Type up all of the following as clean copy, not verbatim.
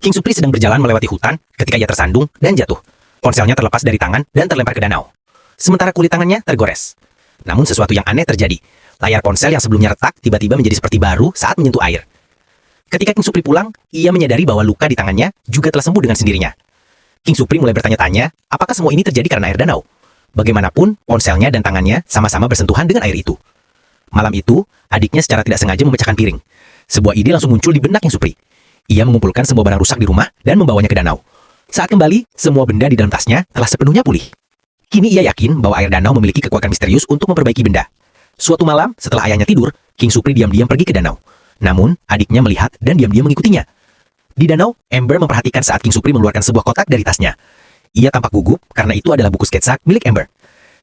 King Supri sedang berjalan melewati hutan ketika ia tersandung dan jatuh. Ponselnya terlepas dari tangan dan terlempar ke danau. Sementara kulit tangannya tergores. Namun sesuatu yang aneh terjadi. Layar ponsel yang sebelumnya retak tiba-tiba menjadi seperti baru saat menyentuh air. Ketika King Supri pulang, ia menyadari bahwa luka di tangannya juga telah sembuh dengan sendirinya. King Supri mulai bertanya-tanya, apakah semua ini terjadi karena air danau? Bagaimanapun, ponselnya dan tangannya sama-sama bersentuhan dengan air itu. Malam itu, adiknya secara tidak sengaja memecahkan piring. Sebuah ide langsung muncul di benak King Supri. Ia mengumpulkan semua barang rusak di rumah dan membawanya ke danau. Saat kembali, semua benda di dalam tasnya telah sepenuhnya pulih. Kini ia yakin bahwa air danau memiliki kekuatan misterius untuk memperbaiki benda. Suatu malam, setelah ayahnya tidur, King Supri diam-diam pergi ke danau. Namun, adiknya melihat dan diam-diam mengikutinya. Di danau, Amber memperhatikan saat King Supri mengeluarkan sebuah kotak dari tasnya. Ia tampak gugup karena itu adalah buku sketsa milik Amber.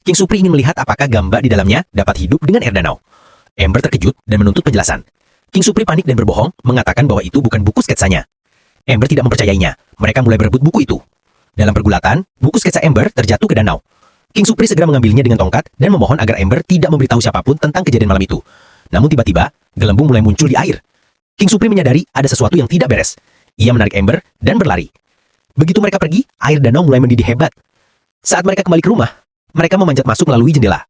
King Supri ingin melihat apakah gambar di dalamnya dapat hidup dengan air danau. Amber terkejut dan menuntut penjelasan. King Supri panik dan berbohong, mengatakan bahwa itu bukan buku sketsanya. Amber tidak mempercayainya. Mereka mulai berebut buku itu. Dalam pergulatan, buku sketsa Amber terjatuh ke danau. King Supri segera mengambilnya dengan tongkat dan memohon agar Amber tidak memberitahu siapapun tentang kejadian malam itu. Namun tiba-tiba, gelembung mulai muncul di air. King Supri menyadari ada sesuatu yang tidak beres. Ia menarik Amber dan berlari. Begitu mereka pergi, air danau mulai mendidih hebat. Saat mereka kembali ke rumah, mereka memanjat masuk melalui jendela.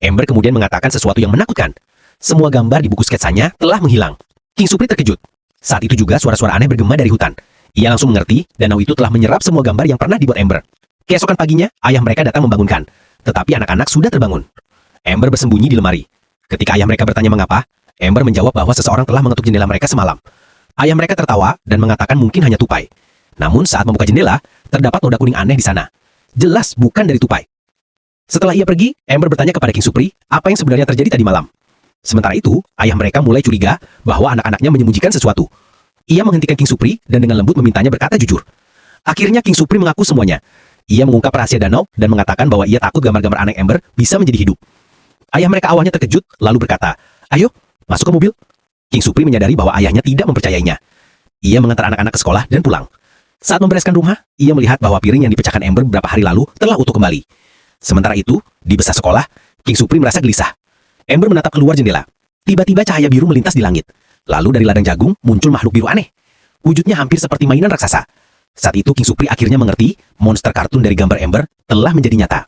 Amber kemudian mengatakan sesuatu yang menakutkan. Semua gambar di buku sketsanya telah menghilang. King Supri terkejut. Saat itu juga suara-suara aneh bergema dari hutan. Ia langsung mengerti, danau itu telah menyerap semua gambar yang pernah dibuat Amber. Keesokan paginya, ayah mereka datang membangunkan. Tetapi anak-anak sudah terbangun. Amber bersembunyi di lemari. Ketika ayah mereka bertanya mengapa, Amber menjawab bahwa seseorang telah mengetuk jendela mereka semalam. Ayah mereka tertawa dan mengatakan mungkin hanya tupai. Namun saat membuka jendela, terdapat noda kuning aneh di sana. Jelas bukan dari tupai. Setelah ia pergi, Amber bertanya kepada King Supri apa yang sebenarnya terjadi tadi malam. Sementara itu, ayah mereka mulai curiga bahwa anak-anaknya menyembunyikan sesuatu. Ia menghentikan King Supri dan dengan lembut memintanya berkata jujur. Akhirnya King Supri mengaku semuanya. Ia mengungkap rahasia danau dan mengatakan bahwa ia takut gambar-gambar aneh Amber bisa menjadi hidup. Ayah mereka awalnya terkejut, lalu berkata, "Ayo, masuk ke mobil." King Supri menyadari bahwa ayahnya tidak mempercayainya. Ia mengantar anak-anak ke sekolah dan pulang. Saat membereskan rumah, ia melihat bahwa piring yang dipecahkan Amber beberapa hari lalu telah utuh kembali. Sementara itu, di besar sekolah, King Supri merasa gelisah. Amber menatap keluar jendela. Tiba-tiba cahaya biru melintas di langit. Lalu dari ladang jagung muncul makhluk biru aneh. Wujudnya hampir seperti mainan raksasa. Saat itu King Supri akhirnya mengerti monster kartun dari gambar Amber telah menjadi nyata.